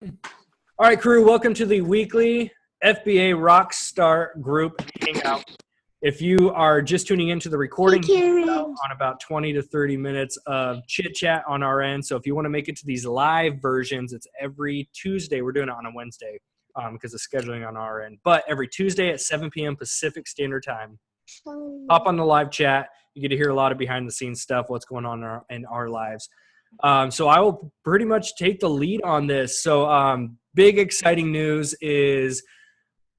All right, crew, welcome to the weekly FBA Rockstar group Hangout. If you are just tuning into the recording, on about 20 to 30 minutes of chit chat on our end. So if you want to make it to these live versions, it's every Tuesday. We're doing it on a Wednesday because of scheduling on our end. But every Tuesday at 7 p.m. Pacific Standard Time. Hop on the live chat. You get to hear a lot of behind the scenes stuff, what's going on in our lives. So I will pretty much take the lead on this. So big exciting news is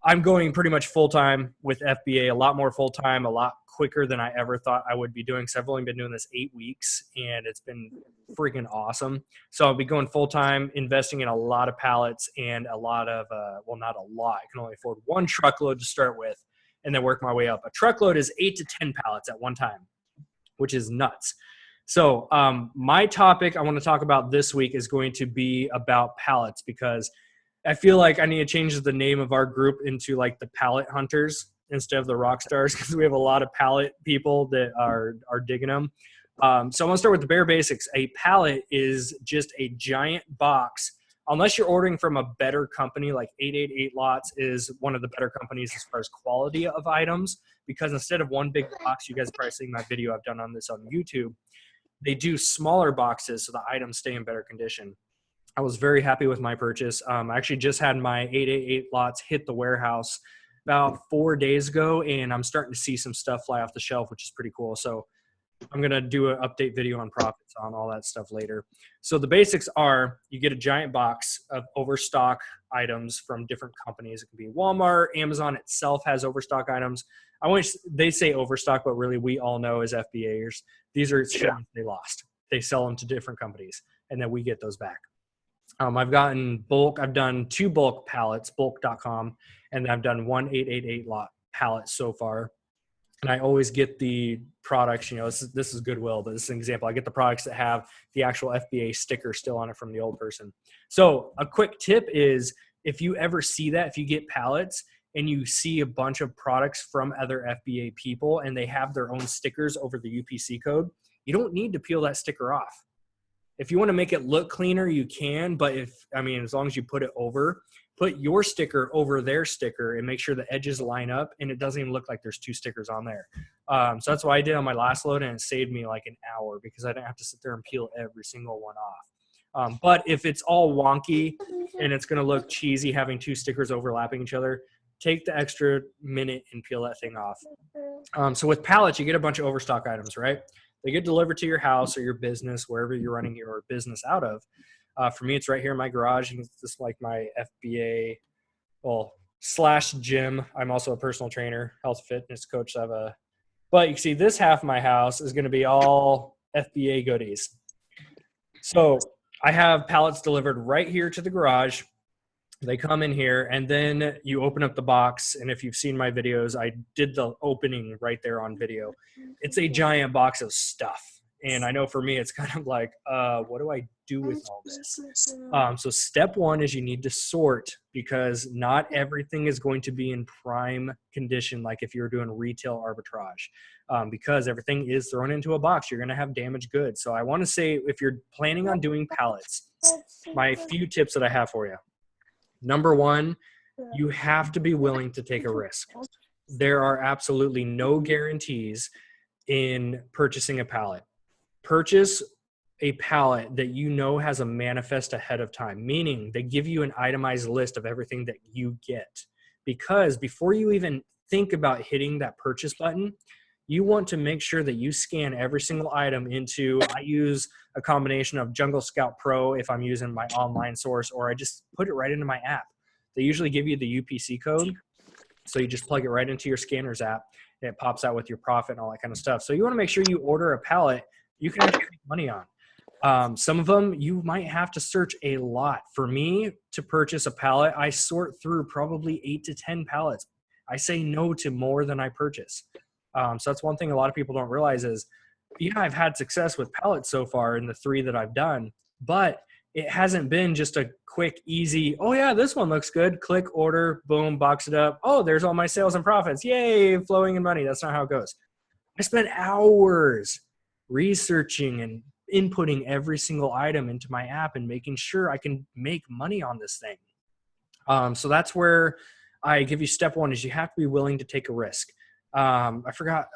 I'm going pretty much full-time with FBA, a lot more full-time, a lot quicker than I ever thought I would be doing. So I've only been doing this 8 weeks, and it's been freaking awesome. So I'll be going full-time, investing in a lot of pallets and a lot of, well, not a lot. I can only afford one truckload to start with and then work my way up. A truckload is 8 to 10 pallets at one time, which is nuts. So my topic I want to talk about this week is going to be about pallets, because I feel like I need to change the name of our group into like the pallet hunters instead of the rock stars, because we have a lot of pallet people that are digging them. So I want to start with the bare basics. A pallet is just a giant box. Unless you're ordering from a better company, like 888 Lots is one of the better companies as far as quality of items, because instead of one big box, you guys are probably seeing my video I've done on this on YouTube, they do smaller boxes so the items stay in better condition. I was very happy with my purchase. I actually just had my 888 Lots hit the warehouse about 4 days ago, and I'm starting to see some stuff fly off the shelf, which is pretty cool. So I'm going to do an update video on profits on all that stuff later. So the basics are you get a giant box of overstock items from different companies. It can be Walmart, Amazon itself has overstock items. I wish they say overstock, but really we all know as FBAers, these are shipments they lost. They sell them to different companies, and then we get those back. I've gotten bulk. I've done 2 bulk pallets, bulk.com, and I've done 1 888 lot pallet so far. And I always get the products, you know, this is Goodwill, but this is an example. I get the products that have the actual FBA sticker still on it from the old person. So a quick tip is if you ever see that, if you get pallets and you see a bunch of products from other FBA people and they have their own stickers over the UPC code, you don't need to peel that sticker off. If you want to make it look cleaner, you can, but as long as you put it over, put your sticker over their sticker and make sure the edges line up and it doesn't even look like there's 2 stickers on there. So that's what I did on my last load, and it saved me like an hour because I didn't have to sit there and peel every single one off. But if it's all wonky and it's going to look cheesy having 2 stickers overlapping each other, take the extra minute and peel that thing off. So with pallets, you get a bunch of overstock items, right? They get delivered to your house or your business, wherever you're running your business out of. For me, it's right here in my garage. It's just like my FBA, / gym. I'm also a personal trainer, health fitness coach. But you can see this half of my house is going to be all FBA goodies. So I have pallets delivered right here to the garage. They come in here, and then you open up the box. And if you've seen my videos, I did the opening right there on video. It's a giant box of stuff. And I know for me, it's kind of like, what do I do with all this? So step 1 is you need to sort, because not everything is going to be in prime condition like if you're doing retail arbitrage, because everything is thrown into a box. You're going to have damaged goods. So I want to say, if you're planning on doing pallets, my few tips that I have for you. Number 1, you have to be willing to take a risk. There are absolutely no guarantees in purchasing a pallet. Purchase a pallet that you know has a manifest ahead of time, meaning they give you an itemized list of everything that you get. Because before you even think about hitting that purchase button, you want to make sure that you scan every single item into, I use a combination of Jungle Scout Pro if I'm using my online source, or I just put it right into my app. They usually give you the UPC code. So you just plug it right into your scanner's app, and it pops out with your profit and all that kind of stuff. So you want to make sure you order a pallet you can actually make money on. Some of them you might have to search a lot. For me, to purchase a pallet, I sort through probably 8 to 10 pallets. I say no to more than I purchase. So that's one thing a lot of people don't realize is, yeah, I've had success with pallets so far in the 3 that I've done, but it hasn't been just a quick, easy, oh yeah, this one looks good. Click, order, boom, box it up. Oh, there's all my sales and profits. Yay, flowing in money. That's not how it goes. I spent hours researching and inputting every single item into my app and making sure I can make money on this thing. So that's where I give you step one is you have to be willing to take a risk. I forgot,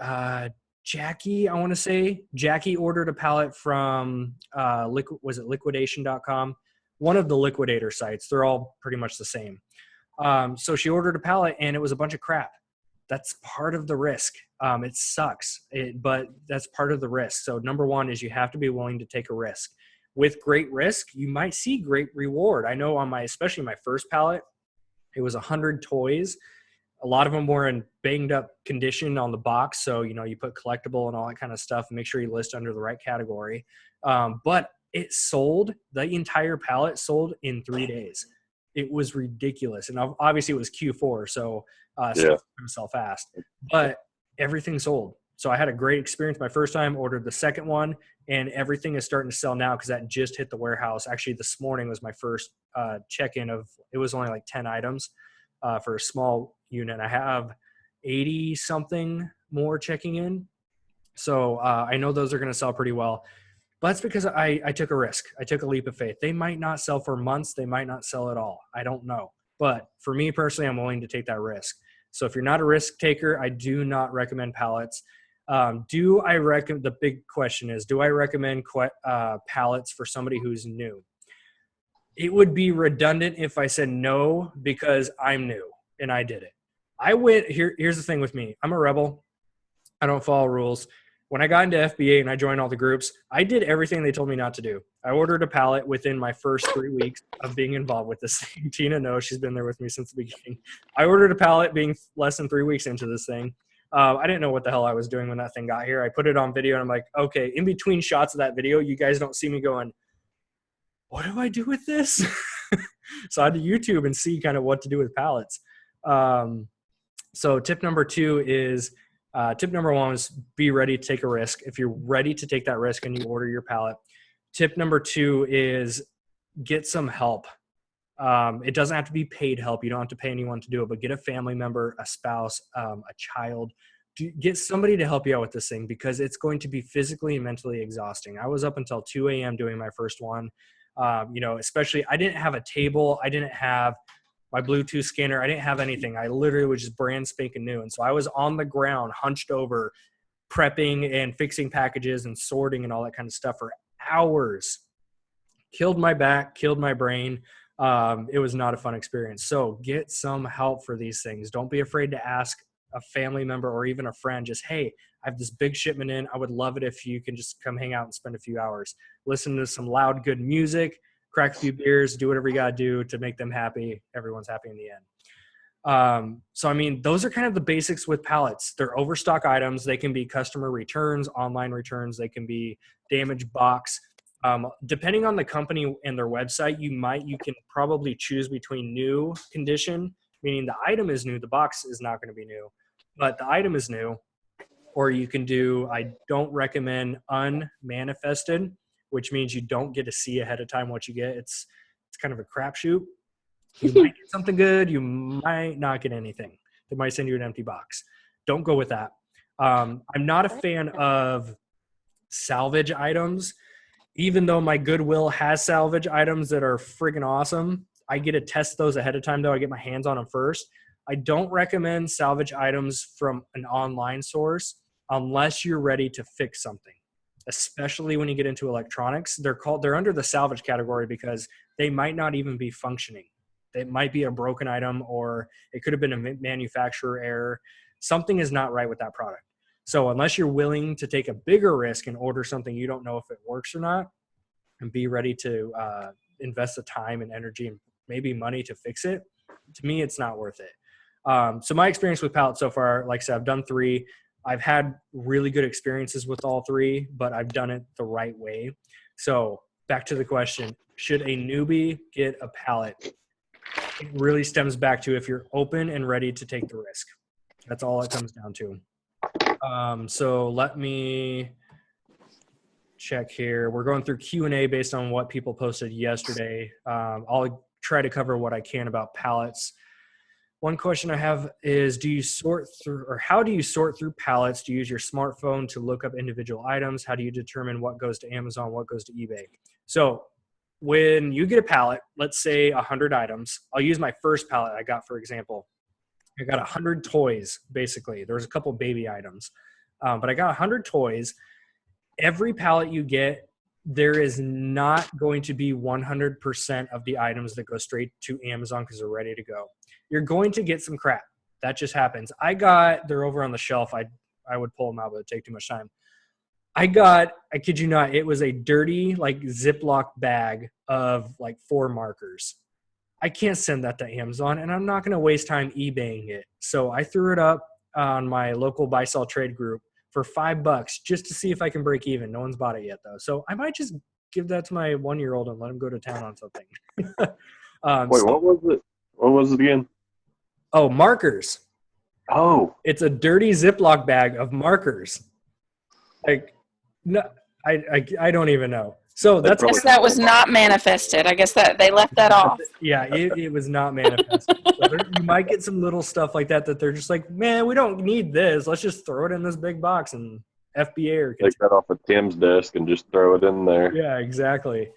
Jackie, I want to say Jackie ordered a pallet from, liquidation.com, one of the liquidator sites. They're all pretty much the same. So she ordered a pallet and it was a bunch of crap. That's part of the risk. It sucks, but that's part of the risk. So number one is you have to be willing to take a risk. With great risk, you might see great reward. I know on especially my first pallet, it was 100 toys. A lot of them were in banged up condition on the box. So, you put collectible and all that kind of stuff and make sure you list under the right category. But it sold, the entire pallet sold in 3 days. It was ridiculous. And obviously it was Q4. So it's going to sell fast, but everything sold. So I had a great experience my first time, ordered the second one, and everything is starting to sell now because that just hit the warehouse. Actually, this morning was my first check-in it was only like 10 items for a small unit. I have 80 something more checking in. So I know those are going to sell pretty well. But that's because I took a risk. I took a leap of faith. They might not sell for months. They might not sell at all. I don't know. But for me personally, I'm willing to take that risk. So if you're not a risk taker, I do not recommend pallets. The big question is, do I recommend pallets for somebody who's new? It would be redundant if I said no, because I'm new and I did it. Here's the thing with me. I'm a rebel. I don't follow rules. When I got into FBA and I joined all the groups, I did everything they told me not to do. I ordered a pallet within my first 3 weeks of being involved with this thing. Tina knows, she's been there with me since the beginning. I ordered a pallet being less than 3 weeks into this thing. I didn't know what the hell I was doing when that thing got here. I put it on video and I'm like, okay, in between shots of that video, you guys don't see me going, what do I do with this? So I had to YouTube and see kind of what to do with pallets. So tip number one is be ready to take a risk. If you're ready to take that risk and you order your pallet. Tip number two is get some help. It doesn't have to be paid help. You don't have to pay anyone to do it, but get a family member, a spouse, a child. Get somebody to help you out with this thing because it's going to be physically and mentally exhausting. I was up until 2 a.m. doing my first one. Especially I didn't have a table. I didn't have my Bluetooth scanner. I didn't have anything. I literally was just brand spanking new. And so I was on the ground, hunched over, prepping and fixing packages and sorting and all that kind of stuff for hours. Killed my back, killed my brain. It was not a fun experience. So get some help for these things. Don't be afraid to ask a family member or even a friend, just, hey, I have this big shipment in. I would love it if you can just come hang out and spend a few hours. Listen to some loud, good music, crack a few beers, do whatever you got to do to make them happy. Everyone's happy in the end. So, I mean, those are kind of the basics with pallets. They're overstock items. They can be customer returns, online returns. They can be damaged box. Depending on the company and their website, you can probably choose between new condition, meaning the item is new, the box is not going to be new, but the item is new. Or you can do, I don't recommend unmanifested, which means you don't get to see ahead of time what you get. It's kind of a crapshoot. You might get something good. You might not get anything. They might send you an empty box. Don't go with that. I'm not a fan of salvage items. Even though my Goodwill has salvage items that are friggin' awesome, I get to test those ahead of time, though. I get my hands on them first. I don't recommend salvage items from an online source unless you're ready to fix something, especially when you get into electronics. They're under the salvage category because they might not even be functioning. It might be a broken item, or it could have been a manufacturer error. Something is not right with that product. So unless you're willing to take a bigger risk and order something you don't know if it works or not, and be ready to invest the time and energy and maybe money to fix it, to me, it's not worth it. So my experience with pallets so far, like I said, I've done 3. I've had really good experiences with all 3, but I've done it the right way. So back to the question, should a newbie get a pallet? It really stems back to if you're open and ready to take the risk. That's all it comes down to. So let me check here. We're going through Q&A based on what people posted yesterday. I'll try to cover what I can about pallets. One question I have is, how do you sort through pallets? Do you use your smartphone to look up individual items? How do you determine what goes to Amazon, what goes to eBay? So when you get a pallet, let's say 100 items, I'll use my first pallet I got, for example. I got 100 toys, basically. There was a couple baby items, but I got 100 toys. Every pallet you get, there is not going to be 100% of the items that go straight to Amazon because they're ready to go. You're going to get some crap. That just happens. They're over on the shelf. I would pull them out, but it'd take too much time. I kid you not, it was a dirty, like, Ziploc bag of like 4 markers. I can't send that to Amazon, and I'm not going to waste time eBaying it. So I threw it up on my local buy sell trade group for $5 just to see if I can break even. No one's bought it yet, though. So I might just give that to my 1-year-old and let him go to town on something. Wait, what was it? What was it again? Oh, markers. Oh. It's a dirty Ziploc bag of markers. Like, no, I don't even know. So I guess that was not manifested. I guess that they left that off. Yeah, it was not manifested. So you might get some little stuff like that they're just like, man, we don't need this. Let's just throw it in this big box and FBA or take that off of Tim's desk and just throw it in there. Yeah, exactly.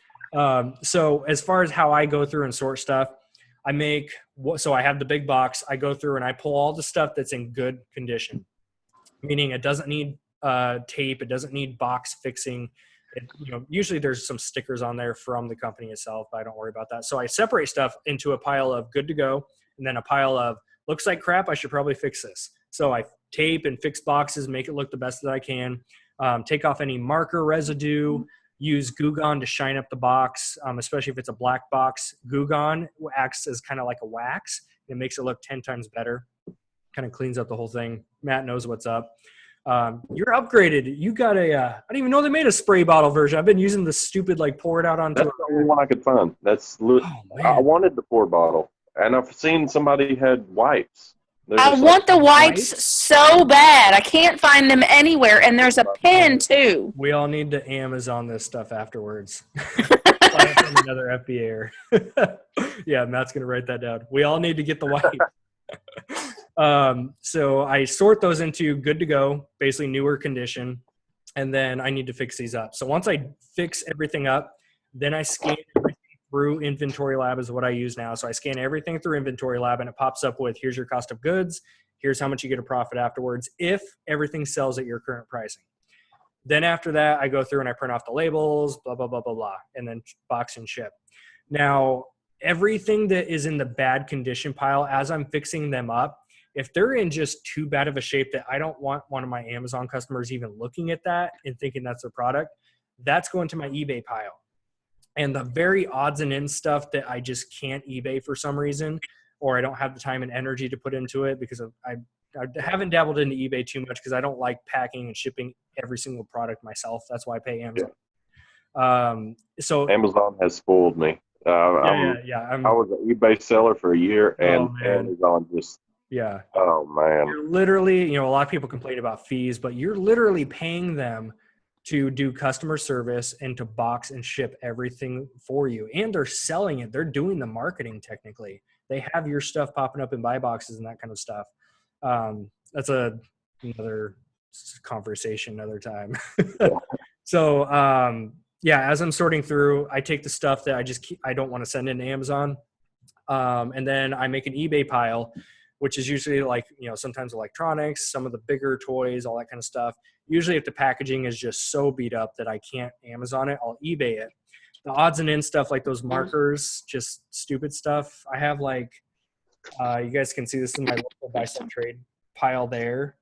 So as far as how I go through and sort stuff, I have the big box. I go through and I pull all the stuff that's in good condition, meaning it doesn't need tape. It doesn't need box fixing. Usually there's some stickers on there from the company itself, but I don't worry about that. So I separate stuff into a pile of good to go and then a pile of looks like crap. I should probably fix this. So I tape and fix boxes, make it look the best that I can, take off any marker residue, use Goo Gone to shine up the box, especially if it's a black box. Goo Gone acts as kind of like a wax. It makes it look 10 times better, kind of cleans up the whole thing. Matt knows what's up. You're upgraded. You got I don't even know they made a spray bottle version. I've been using the stupid, like, pour it out onto. That's the only one I could find. I wanted the pour bottle, and I've seen somebody had wipes. I want the wipes so bad. I can't find them anywhere, and there's a pen too. We all need to Amazon this stuff afterwards. Buy it from another FBA. Yeah, Matt's gonna write that down. We all need to get the wipes. So I sort those into good to go, basically newer condition, and then I need to fix these up. So once I fix everything up, then I scan everything through Inventory Lab is what I use now. So I scan everything through Inventory Lab and it pops up with, here's your cost of goods. Here's how much you get a profit afterwards if everything sells at your current pricing. Then after that, I go through and I print off the labels, blah, blah, blah, blah, blah, and then box and ship. Now, everything that is in the bad condition pile, as I'm fixing them up, if they're in just too bad of a shape that I don't want one of my Amazon customers even looking at that and thinking that's their product, that's going to my eBay pile. And the very odds and ends stuff that I just can't eBay for some reason, or I don't have the time and energy to put into it because I haven't dabbled into eBay too much because I don't like packing and shipping every single product myself. That's why I pay Amazon. So Amazon has spoiled me. I was an eBay seller for a year, and Amazon just oh man. You're literally, a lot of people complain about fees, but you're literally paying them to do customer service and to box and ship everything for you. And they're selling it. They're doing the marketing technically. They have your stuff popping up in buy boxes and that kind of stuff. That's another conversation another time. So, as I'm sorting through, I take the stuff that I don't want to send into Amazon. And then I make an eBay pile, which is usually like, sometimes electronics, some of the bigger toys, all that kind of stuff. Usually if the packaging is just so beat up that I can't Amazon it, I'll eBay it. The odds and ends stuff like those markers, just stupid stuff. I have you guys can see this in my local buy sell trade pile there.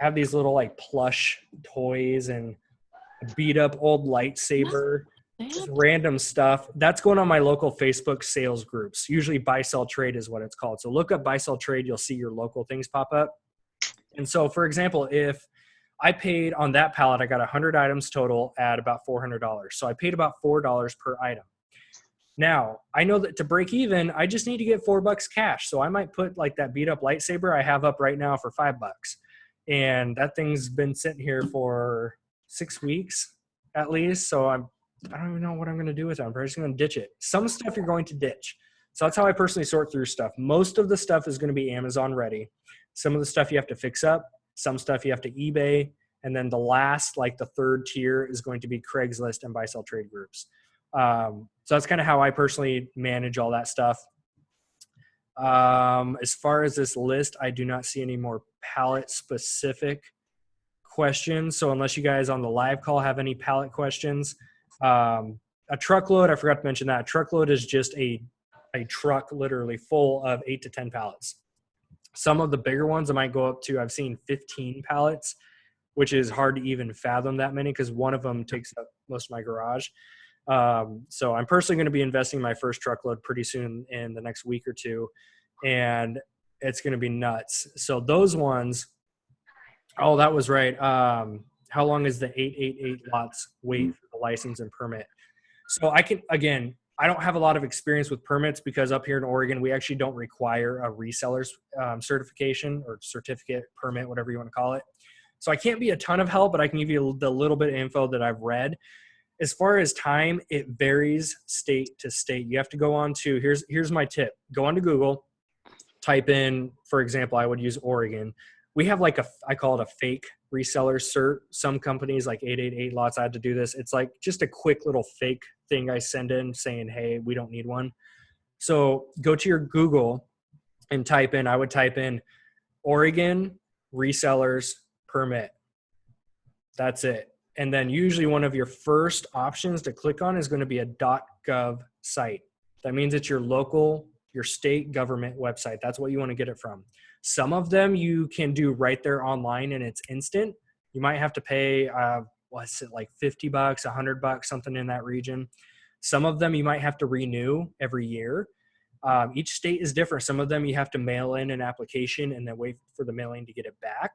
I have these little plush toys and a beat up old lightsaber, just random stuff. That's going on my local Facebook sales groups. Usually buy sell trade is what it's called. So look up buy sell trade, you'll see your local things pop up. And so for example, if I paid on that pallet, I got 100 items total at about $400. So I paid about $4 per item. Now, I know that to break even, I just need to get $4 cash. So I might put that beat up lightsaber I have up right now for $5. And that thing's been sitting here for 6 weeks at least. So I don't even know what I'm going to do with it. I'm probably just going to ditch it. Some stuff you're going to ditch. So that's how I personally sort through stuff. Most of the stuff is going to be Amazon ready. Some of the stuff you have to fix up, some stuff you have to eBay, and then the last, like the third tier, is going to be Craigslist and buy sell trade groups. So that's kind of how I personally manage all that stuff. As far as this list, I do not see any more pallet specific questions. So unless you guys on the live call have any pallet questions, a truckload, I forgot to mention that. A truckload is just a truck literally full of 8 to 10 pallets. Some of the bigger ones I might go up to, I've seen 15 pallets, which is hard to even fathom that many because one of them takes up most of my garage. So I'm personally going to be investing in my first truckload pretty soon in the next week or two, and it's going to be nuts. So those ones, oh, that was right. How long is the 888 lots wait for the license and permit? So I don't have a lot of experience with permits because up here in Oregon, we actually don't require a reseller's certification or certificate, permit, whatever you want to call it. So I can't be a ton of help, but I can give you the little bit of info that I've read. As far as time, it varies state to state. You have to go on to, here's my tip. Go on to Google, type in, for example, I would use Oregon. We have like I call it a fake reseller cert. Some companies like 888 lots, I had to do this. It's like just a quick little fake thing I send in saying, hey, we don't need one. So go to your Google and I would type in Oregon resellers permit. That's it. And then usually one of your first options to click on is going to be a .gov site. That means it's your state government website. That's what you want to get it from. Some of them you can do right there online and it's instant. You might have to pay, like $50, $100, something in that region. Some of them you might have to renew every year. Each state is different. Some of them you have to mail in an application and then wait for the mailing to get it back.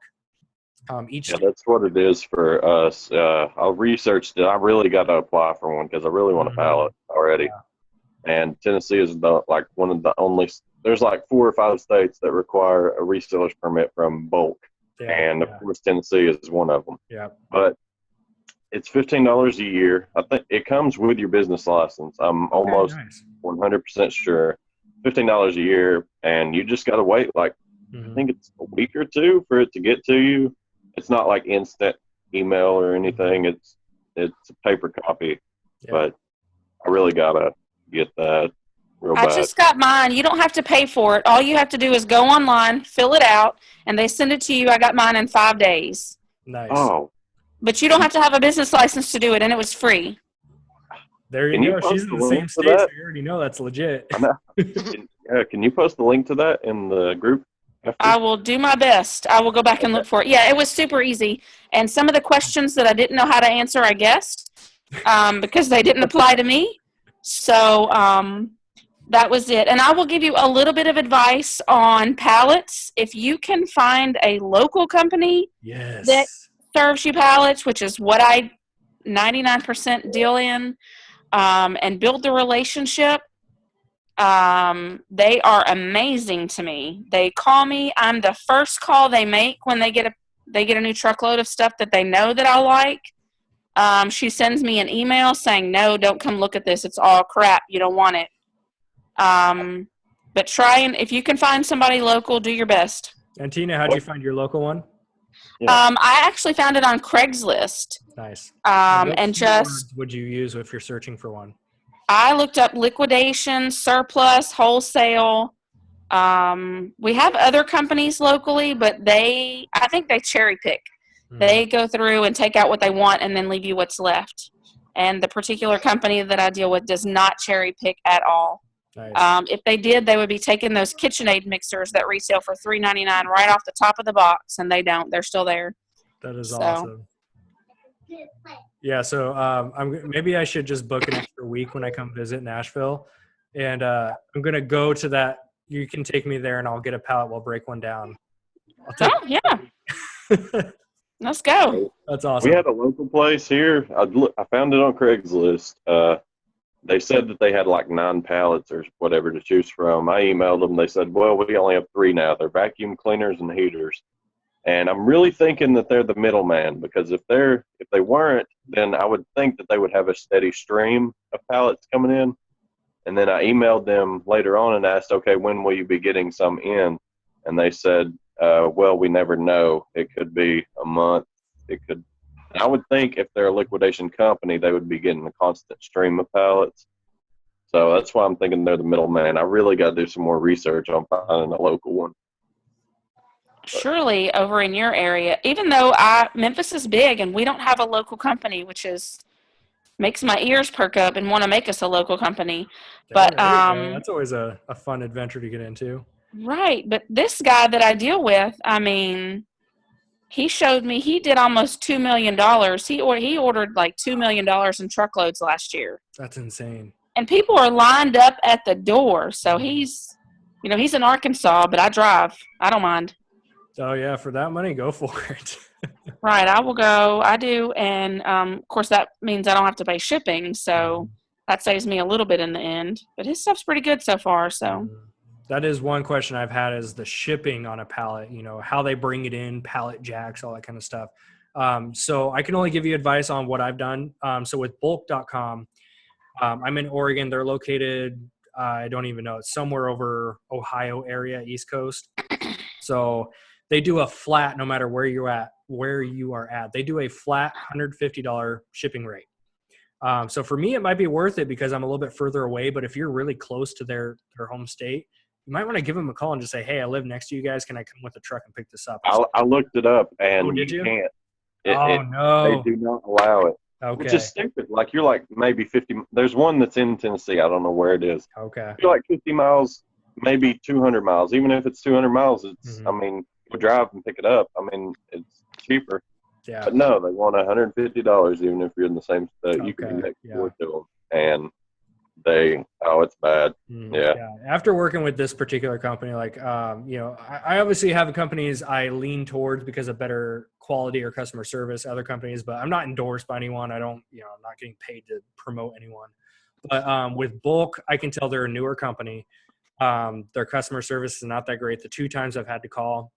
That's what it is for us. I researched it. I really got to apply for one because I really want a pallet already. Yeah. And Tennessee is one of the only. There's like 4 or 5 states that require a reseller's permit from bulk, and of course Tennessee is one of them. Yeah. But it's $15 a year. I think it comes with your business license. I'm almost 100% sure. $15 a year, and you just got to wait I think it's a week or 2 for it to get to you. It's not like instant email or anything. It's a paper copy, but I really gotta get that real bad. I just got mine. You don't have to pay for it. All you have to do is go online, fill it out, and they send it to you. I got mine in 5 days. Nice. Oh. But you don't have to have a business license to do it, and it was free. There you go. She's in the same state, so you already know that's legit. I know. Can you post the link to that in the group? I will do my best. I will go back and look for it. Yeah, it was super easy. And some of the questions that I didn't know how to answer, I guessed, because they didn't apply to me. So that was it. And I will give you a little bit of advice on pallets. If you can find a local company that serves you pallets, which is what I 99% deal in, and build the relationship, they are amazing to me. They call me. I'm the first call they make when they get a new truckload of stuff that they know that I like. She sends me an email saying, no, don't come look at this. It's all crap. You don't want it. But if you can find somebody local, do your best. And Tina, how'd you find your local one? Yeah. I actually found it on Craigslist. Nice. And just would you use if you're searching for one? I looked up liquidation, surplus, wholesale. We have other companies locally, but I think they cherry pick. They go through and take out what they want and then leave you what's left. And the particular company that I deal with does not cherry pick at all. Nice. If they did, they would be taking those KitchenAid mixers that resale for $3.99 right off the top of the box, and they don't. They're still there. That is awesome. Yeah, so maybe I should just book an extra week when I come visit Nashville, and I'm gonna go to that. You can take me there, and I'll get a pallet. We'll break one down. Let's go. That's awesome. We had a local place here. I found it on Craigslist. They said that they had like 9 pallets or whatever to choose from. I emailed them. They said, well, we only have 3 now. They're vacuum cleaners and heaters. And I'm really thinking that they're the middleman, because if they weren't, then I would think that they would have a steady stream of pallets coming in. And then I emailed them later on and asked, okay, when will you be getting some in? And they said, well, we never know. It could be a month. It could. I would think if they're a liquidation company, they would be getting a constant stream of pallets. So that's why I'm thinking they're the middleman. I really got to do some more research on finding a local one. Surely over in your area, even though Memphis is big and we don't have a local company, which makes my ears perk up and want to make us a local company. But that's always a fun adventure to get into. Right. But this guy that I deal with, I mean, he showed me he did almost $2 million. He ordered like $2 million in truckloads last year. That's insane. And people are lined up at the door. So he's in Arkansas, but I drive. I don't mind. Oh, yeah. For that money, go for it. Right. I will go. I do. And, of course, that means I don't have to pay shipping. So that saves me a little bit in the end. But his stuff's pretty good so far. So that is one question I've had is the shipping on a pallet, how they bring it in, pallet jacks, all that kind of stuff. So I can only give you advice on what I've done. So with bulk.com, I'm in Oregon. They're located, I don't even know, it's somewhere over Ohio area, East Coast. So they do a flat, no matter where you are at, they do a flat $150 shipping rate. So for me, it might be worth it because I'm a little bit further away, but if you're really close to their home state, you might want to give them a call and just say, hey, I live next to you guys. Can I come with the truck and pick this up? I looked it up and did you? Can't. No. They do not allow it. Okay. Which is stupid. Like you're like maybe 50. There's one that's in Tennessee. I don't know where it is. Okay. You're like 50 miles, maybe 200 miles. Even if it's 200 miles, it's, I mean, you drive and pick it up. I mean, it's cheaper. Yeah. But no, they want $150 even if you're in the same state. You can be next door to them. And it's bad. Yeah. After working with this particular company, like, I obviously have companies I lean towards because of better quality or customer service, other companies, but I'm not endorsed by anyone. I don't, I'm not getting paid to promote anyone. But with Bulk, I can tell they're a newer company. Their customer service is not that great. The 2 times I've had to call,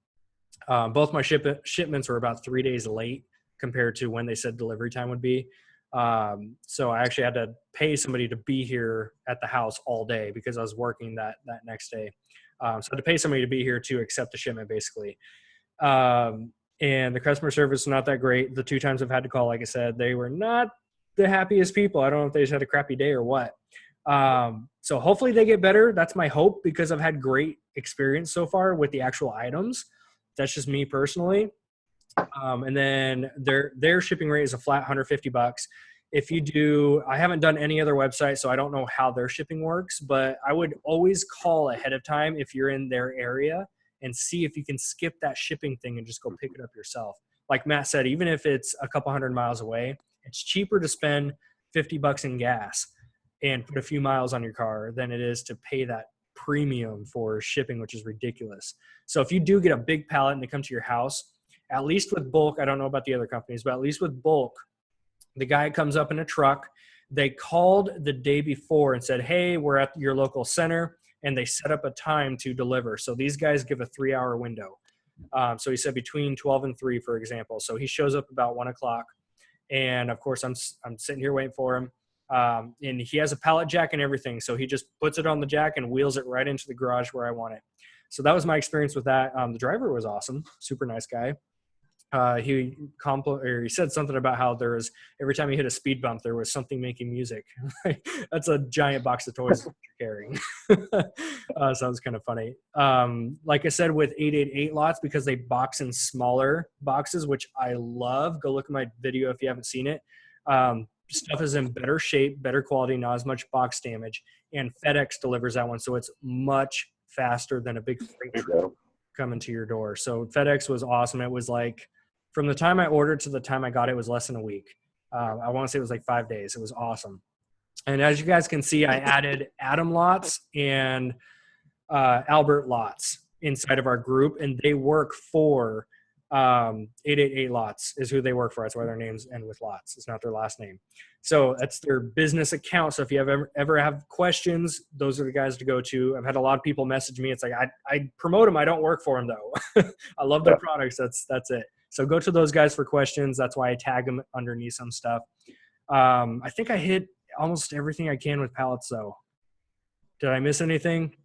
both my shipments were about 3 days late compared to when they said delivery time would be. So I actually had to pay somebody to be here at the house all day because I was working that next day. So I had to pay somebody to be here to accept the shipment basically. And the customer service is not that great. The 2 times I've had to call, like I said, they were not the happiest people. I don't know if they just had a crappy day or what. So hopefully they get better. That's my hope because I've had great experience so far with the actual items. That's just me personally. And then their shipping rate is a flat $150. If you do, I haven't done any other website, so I don't know how their shipping works, but I would always call ahead of time if you're in their area and see if you can skip that shipping thing and just go pick it up yourself. Like Matt said, even if it's a couple hundred miles away, it's cheaper to spend $50 in gas and put a few miles on your car than it is to pay that premium for shipping, which is ridiculous. So if you do get a big pallet and they come to your house, at least with Bulk, I don't know about the other companies, but at least with Bulk, the guy comes up in a truck. They called the day before and said, hey, we're at your local center, and they set up a time to deliver. So these guys give a 3-hour window. So he said between 12 and 3, for example. So he shows up about 1 o'clock, and of course I'm sitting here waiting for him. And he has a pallet jack and everything. So he just puts it on the jack and wheels it right into the garage where I want it. So that was my experience with that. The driver was awesome. Super nice guy. He said something about how there was, every time he hit a speed bump, there was something making music. That's a giant box of toys that you're carrying. Sounds kind of funny. Like I said, with 888 lots, because they box in smaller boxes, which I love. Go look at my video if you haven't seen it. Stuff is in better shape, better quality, not as much box damage, and FedEx delivers that one, so it's much faster than a big freight truck coming to your door. So FedEx was awesome. It was like, from the time I ordered to the time I got it was less than a week. I want to say it was like 5 days. It was awesome. And as you guys can see, I added Adam lots and Albert lots inside of our group, and they work for 888 lots is who they work for. That's why their names end with lots. It's not their last name. So that's their business account. So if you ever have questions, those are the guys to go to. I've had a lot of people message me. It's like, I promote them. I don't work for them though. I love their products. That's it. So go to those guys for questions. That's why I tag them underneath some stuff. I think I hit almost everything I can with pallets though. Did I miss anything?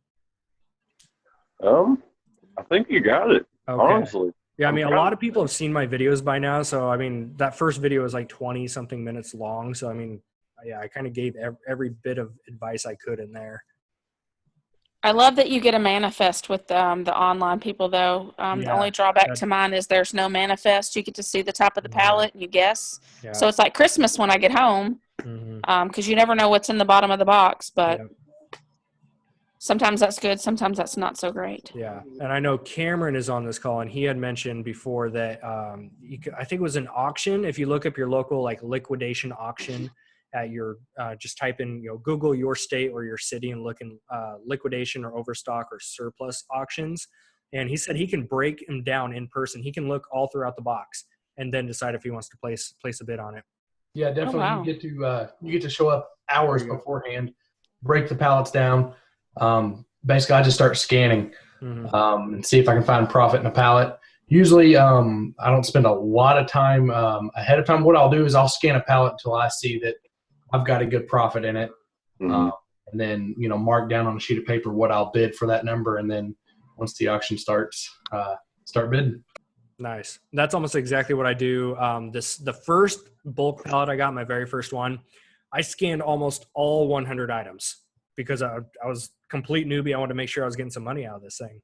I think you got it. Okay. Honestly. Yeah, I mean, a lot of people have seen my videos by now. So, I mean, that first video was like 20-something minutes long. So, I mean, yeah, I kind of gave every bit of advice I could in there. I love that you get a manifest with the online people, though. The only drawback to mine is there's no manifest. You get to see the top of the pallet and you guess. Yeah. So it's like Christmas when I get home, because you never know what's in the bottom of the box. But sometimes that's good. Sometimes that's not so great. Yeah, and I know Cameron is on this call, and he had mentioned before that I think it was an auction. If you look up your local like liquidation auction at your just type in Google your state or your city and look in liquidation or overstock or surplus auctions, and he said he can break them down in person. He can look all throughout the box and then decide if he wants to place a bid on it. Yeah, definitely. Oh, wow. You get to show up hours beforehand, break the pallets down. Basically, I just start scanning and see if I can find profit in a pallet. Usually, I don't spend a lot of time ahead of time. What I'll do is I'll scan a pallet until I see that I've got a good profit in it, and then mark down on a sheet of paper what I'll bid for that number, and then once the auction starts, start bidding. Nice. That's almost exactly what I do. The first bulk pallet I got, my very first one, I scanned almost all 100 items because I was complete newbie. I wanted to make sure I was getting some money out of this thing.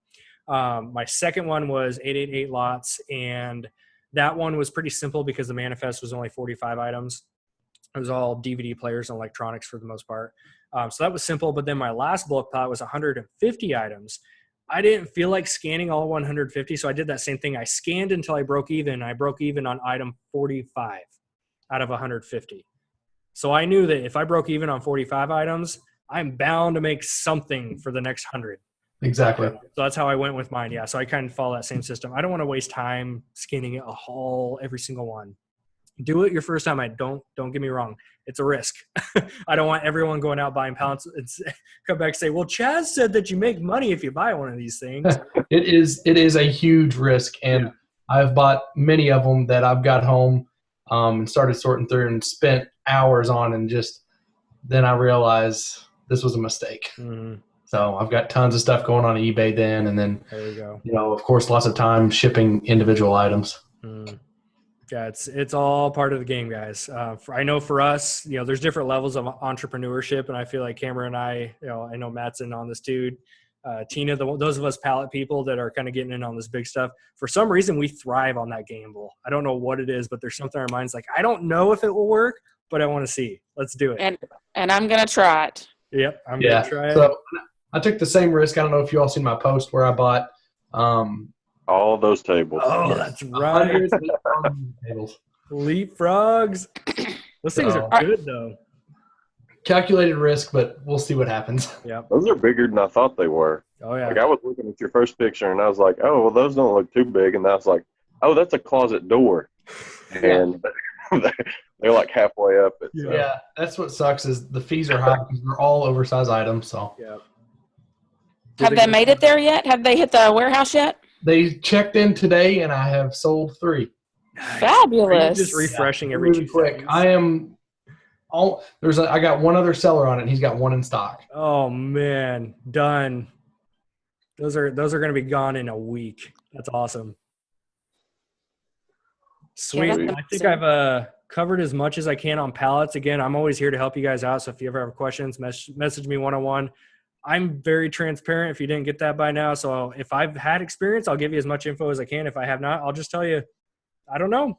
My second one was 888 lots, and that one was pretty simple because the manifest was only 45 items. It was all DVD players and electronics for the most part. So that was simple. But then my last bulk pallet was 150 items. I didn't feel like scanning all 150, so I did that same thing. I scanned until I broke even. I broke even on item 45 out of 150. So I knew that if I broke even on 45 items, I'm bound to make something for the next 100. Exactly. So that's how I went with mine. Yeah. So I kind of follow that same system. I don't want to waste time scanning a haul every single one. Do it your first time. Don't get me wrong. It's a risk. I don't want everyone going out buying pallets and come back and say, well, Chaz said that you make money if you buy one of these things. It is a huge risk. And I've bought many of them that I've got home and started sorting through and spent hours on, and just then I realized this was a mistake. So I've got tons of stuff going on eBay then, and then there you go. Of course, lots of time shipping individual items. Yeah, it's all part of the game, guys. I know for us, there's different levels of entrepreneurship, and I feel like Cameron and I know Matt's in on this too. Tina, those of us pallet people that are kind of getting in on this big stuff, for some reason we thrive on that gamble. I don't know what it is, but there's something in our minds like, I don't know if it will work, but I want to see. Let's do it. And I'm going to try it. Yep, I'm going to try it. So I took the same risk. I don't know if you all seen my post where I bought all of those tables. Oh, that's right. Leapfrogs. Those things are good, though. Calculated risk, but we'll see what happens. Yeah, those are bigger than I thought they were. Oh, yeah. Like, I was looking at your first picture, and I was like, oh, well, those don't look too big. And I was like, oh, that's a closet door. And they're like halfway up it. So. Yeah, that's what sucks is the fees are high because they're all oversized items. So yeah. Have they made it there yet? Have they hit the warehouse yet? They checked in today, and I have sold 3. Fabulous. Just refreshing every really 2 quick. seconds. I got one other seller on it. And he's got 1 in stock. Oh man, done. Those are going to be gone in a week. That's awesome. Sweet. Yeah, I think I've covered as much as I can on pallets. Again, I'm always here to help you guys out. So if you ever have questions, message me one-on-one. I'm very transparent if you didn't get that by now. So if I've had experience, I'll give you as much info as I can. If I have not, I'll just tell you, I don't know.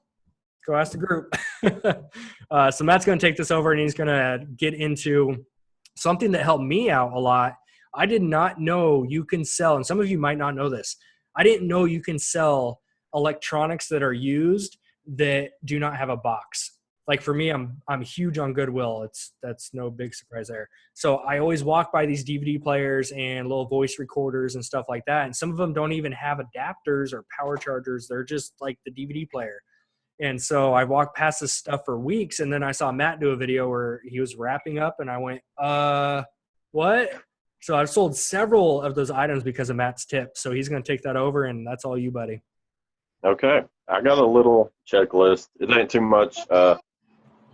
Go ask the group. So Matt's going to take this over, and he's going to get into something that helped me out a lot. I did not know you can sell, and some of you might not know this. I didn't know you can sell electronics that are used that do not have a box. Like for me, I'm huge on Goodwill. That's no big surprise there. So I always walk by these DVD players and little voice recorders and stuff like that. And some of them don't even have adapters or power chargers. They're just like the DVD player. And so I walked past this stuff for weeks, and then I saw Matt do a video where he was wrapping up, and I went, what? So I've sold several of those items because of Matt's tip. So he's going to take that over, and that's all you, buddy. Okay. I got a little checklist. It ain't too much.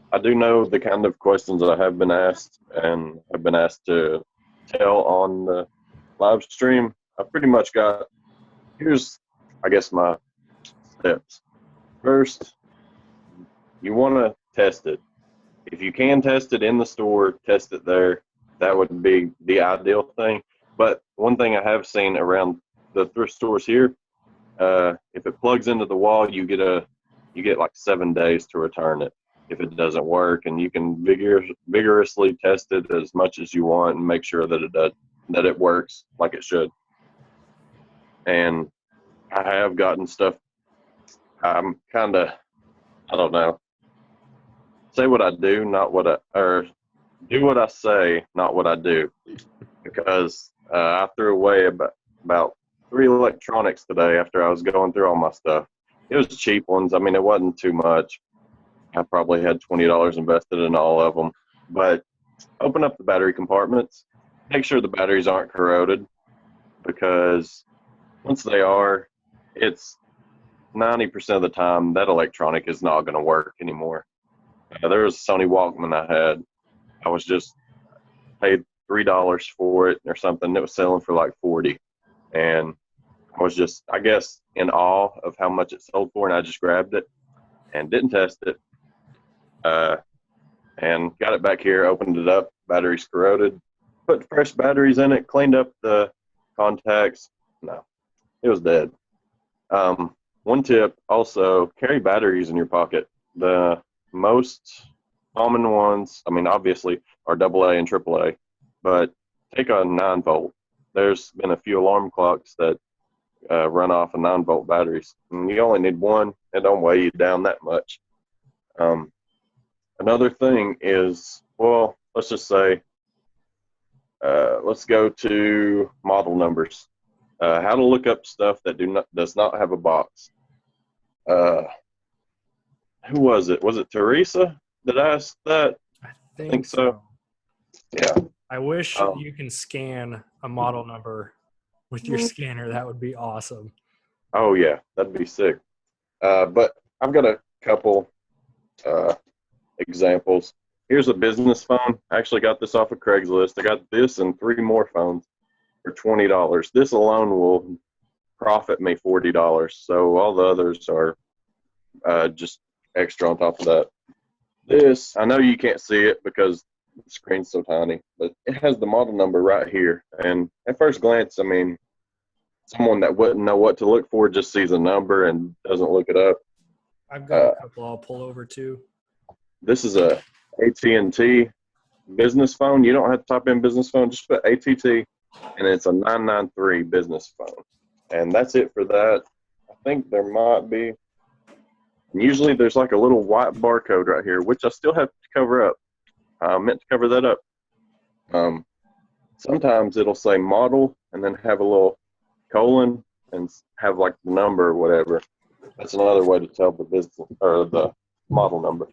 I do know the kind of questions I have been asked, and I've been asked to tell on the live stream, I pretty much got, here's, I guess, my steps. First, you want to test it. If you can test it in the store, test it there. That would be the ideal thing. But one thing I have seen around the thrift stores here, if it plugs into the wall, you get like 7 days to return it if it doesn't work, and you can vigorously test it as much as you want and make sure that it works like it should. And I have gotten stuff. I'm kind of, I don't know. Say what I do, not what or do what I say, not what I do. Because I threw away about 3 electronics today after I was going through all my stuff. It was cheap ones. I mean, it wasn't too much. I probably had $20 invested in all of them. But open up the battery compartments. Make sure the batteries aren't corroded, because once they are, it's 90% of the time that electronic is not going to work anymore. There was a Sony Walkman I had. I was just paid $3 for it or something. It was selling for like $40, and I was just, I guess, in awe of how much it sold for, and I just grabbed it and didn't test it, and got it back here, opened it up, batteries corroded, put fresh batteries in it, cleaned up the contacts. No, it was dead. One tip, also, carry batteries in your pocket. The most common ones, I mean, obviously, are AA and AAA, but take a 9-volt. There's been a few alarm clocks that run off of 9-volt batteries, and you only need one. It don't weigh you down that much. Another thing is, well, let's just say, let's go to model numbers. How to look up stuff that does not have a box. Who was it? Was it Teresa that asked that? I think so. Yeah. I wish you can scan a model number with your scanner. That would be awesome. Oh, yeah. That'd be sick. But I've got a couple examples. Here's a business phone. I actually got this off of Craigslist. I got this and 3 more phones for $20. This alone will profit me $40. So all the others are just extra on top of that. This, I know you can't see it because the screen's so tiny, but it has the model number right here. And at first glance, I mean, someone that wouldn't know what to look for just sees a number and doesn't look it up. I've got a couple I'll pull over too. This is a AT&T business phone. You don't have to type in business phone, just put ATT, and it's a 993 business phone. And that's it for that. I think there might be, and usually there's like a little white barcode right here, which I still have to cover up. I meant to cover that up. Sometimes it'll say model and then have a little colon and have like the number or whatever. That's another way to tell the business or the model number.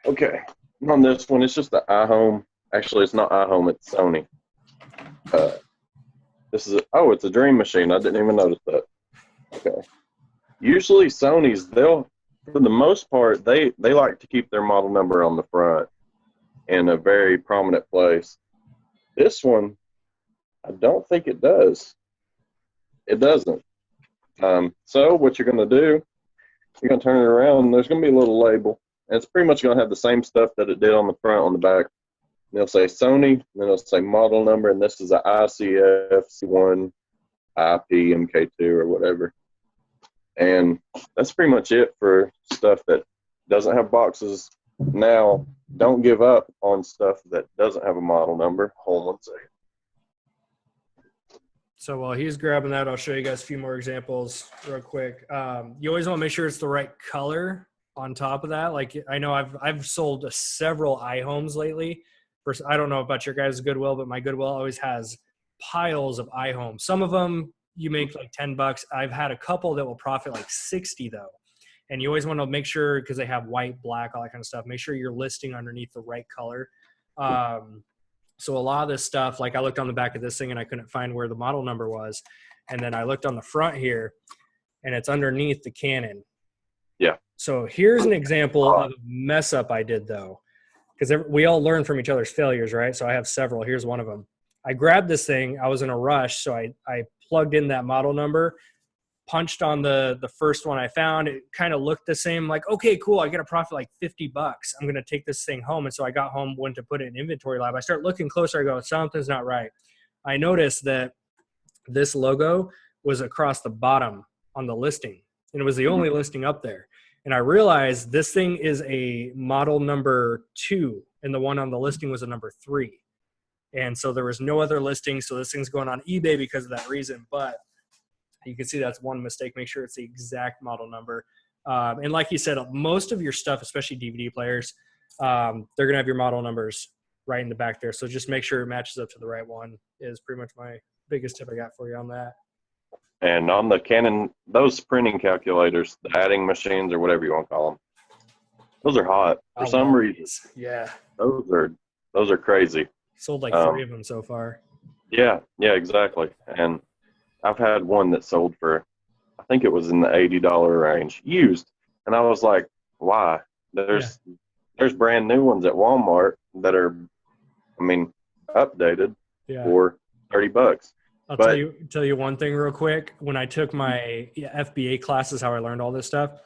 Okay, on this one, it's just the iHome. Actually, it's not iHome, it's Sony. This is it's a Dream Machine. I didn't even notice that. Okay. Usually Sony's, for the most part, they like to keep their model number on the front in a very prominent place. This one, I don't think it does. It doesn't. So what you're going to do, you're going to turn it around, and there's going to be a little label. And it's pretty much going to have the same stuff that it did on the front, on the back. And it'll say Sony, and then it'll say model number, and this is a ICF C1 IP MK2 or whatever. And that's pretty much it for stuff that doesn't have boxes. Now, don't give up on stuff that doesn't have a model number. Hold on one second. So while he's grabbing that, I'll show you guys a few more examples real quick. You always want to make sure it's the right color on top of that. Like, I know I've sold several iHomes lately. First, I don't know about your guys' Goodwill, but my Goodwill always has piles of iHomes. Some of them you make like $10. I've had a couple that will profit like 60 though. And you always want to make sure, because they have white, black, all that kind of stuff, make sure you're listing underneath the right color. So a lot of this stuff, like I looked on the back of this thing and I couldn't find where the model number was. And then I looked on the front here and it's underneath the Canon. Yeah. So here's an example of a mess up I did though. because we all learn from each other's failures, right? So I have several. Here's one of them. I grabbed this thing. I was in a rush, so I plugged in that model number, punched on the first one I found. It kind of looked the same. Like, okay, cool. I get a profit like $50. I'm going to take this thing home. And so I got home, went to put it in inventory lab. I start looking closer. I go, something's not right. I noticed that this logo was across the bottom on the listing, and it was the only listing up there. And I realized this thing is a model number 2, and the one on the listing was a number 3. And so there was no other listing. So this thing's going on eBay because of that reason. But you can see that's one mistake. Make sure it's the exact model number. And like you said, most of your stuff, especially DVD players, they're going to have your model numbers right in the back there. So just make sure it matches up to the right one is pretty much my biggest tip I got for you on that. And on the Canon, those printing calculators, the adding machines or whatever you want to call them, those are hot for some reason. Yeah. Those are crazy. Sold like 3 of them so far. Yeah, exactly. And I've had one that sold for, I think it was in the $80 range, used. And I was like, why? There's brand new ones at Walmart that are, updated for $30. I'll tell you one thing real quick. When I took my FBA classes, how I learned all this stuff,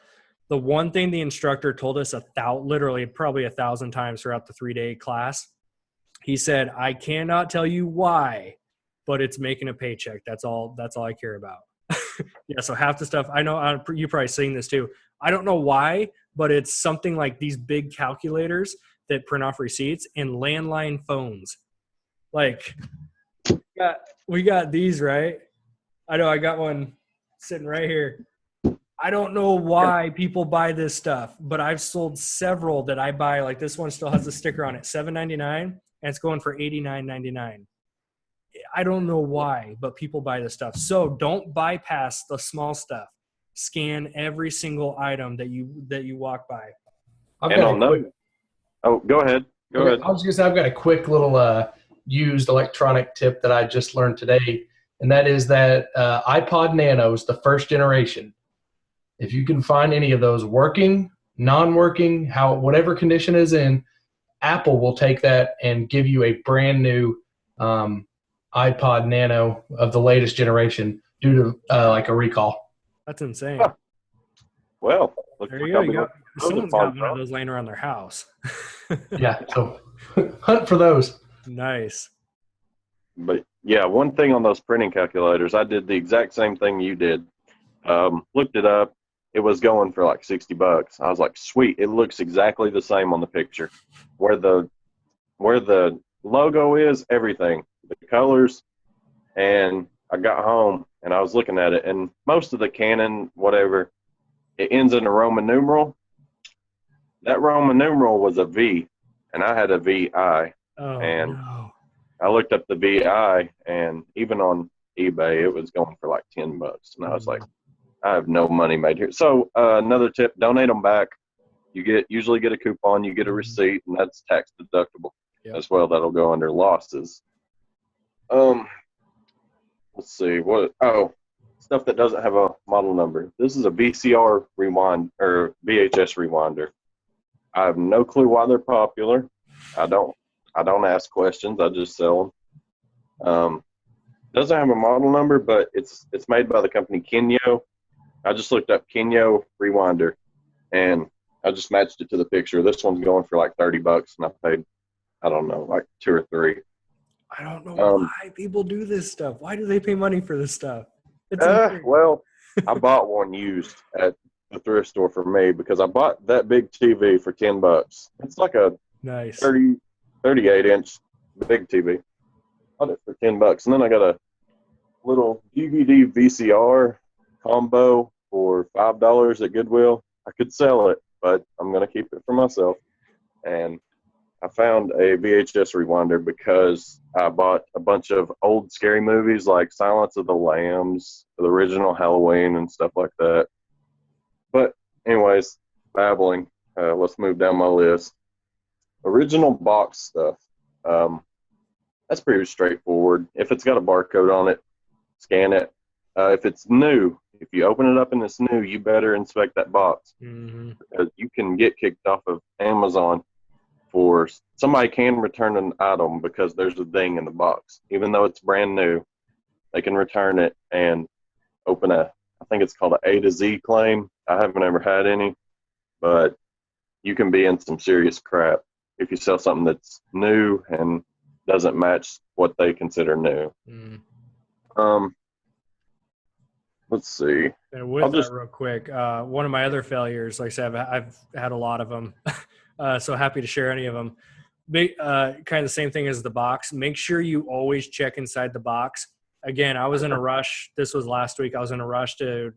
the one thing the instructor told us literally probably 1,000 times throughout the 3-day class, he said, I cannot tell you why, but it's making a paycheck. That's all I care about. Yeah. So half the stuff I know, you probably seen this too. I don't know why, but it's something like these big calculators that print off receipts and landline phones. Like we got these, right? I know I got one sitting right here. I don't know why people buy this stuff, but I've sold several that I buy. Like this one still has the sticker on it, $7.99, and it's going for $89.99. I don't know why, but people buy this stuff. So don't bypass the small stuff. Scan every single item that you walk by. Go ahead. Go ahead. I was going to say I've got a quick little used electronic tip that I just learned today, and that is that iPod Nanos, the first generation, if you can find any of those working, non-working, whatever condition is in, Apple will take that and give you a brand new iPod Nano of the latest generation due to like a recall. That's insane. Huh. Well, there you go. Someone's got one of those laying around their house. Yeah, so hunt for those. Nice. But yeah, one thing on those printing calculators, I did the exact same thing you did. Looked it up. It was going for like $60. I was like, sweet. It looks exactly the same on the picture. Where the logo is, everything, the colors. And I got home and I was looking at it, and most of the Canon, whatever, it ends in a Roman numeral. That Roman numeral was a V, and I had a VI. Oh, and no. I looked up the VI, and even on eBay, it was going for like $10. And I was like, I have no money made here. So another tip: donate them back. You usually get a coupon, you get a receipt, and that's tax deductible as well. That'll go under losses. Let's see stuff that doesn't have a model number. This is a VCR rewind or VHS rewinder. I have no clue why they're popular. I don't ask questions. I just sell them. Doesn't have a model number, but it's made by the company Kenyo. I just looked up Kenyo rewinder, and I just matched it to the picture. This one's going for like $30, and I paid, I don't know, like 2 or 3. I don't know why people do this stuff. Why do they pay money for this stuff? Well, I bought one used at the thrift store for me because I bought that big TV for $10. It's like a nice 38-inch big TV. Bought it for $10, and then I got a little DVD VCR combo for $5 at Goodwill. I could sell it, but I'm gonna keep it for myself. And I found a VHS rewinder because I bought a bunch of old scary movies like Silence of the Lambs, the original Halloween, and stuff like that. But anyways, babbling. Let's move down my list. Original box stuff. That's pretty straightforward. If it's got a barcode on it, scan it. If it's new, if you open it up and it's new, you better inspect that box. Mm-hmm. Because you can get kicked off of Amazon for somebody can return an item because there's a ding in the box. Even though it's brand new, they can return it and open I think it's called an A to Z claim. I haven't ever had any, but you can be in some serious crap if you sell something that's new and doesn't match what they consider new. Let's see. And with that, real quick, one of my other failures, like I said, I've had a lot of them, so happy to share any of them. Kind of the same thing as the box. Make sure you always check inside the box. Again, I was in a rush. This was last week. I was in a rush to,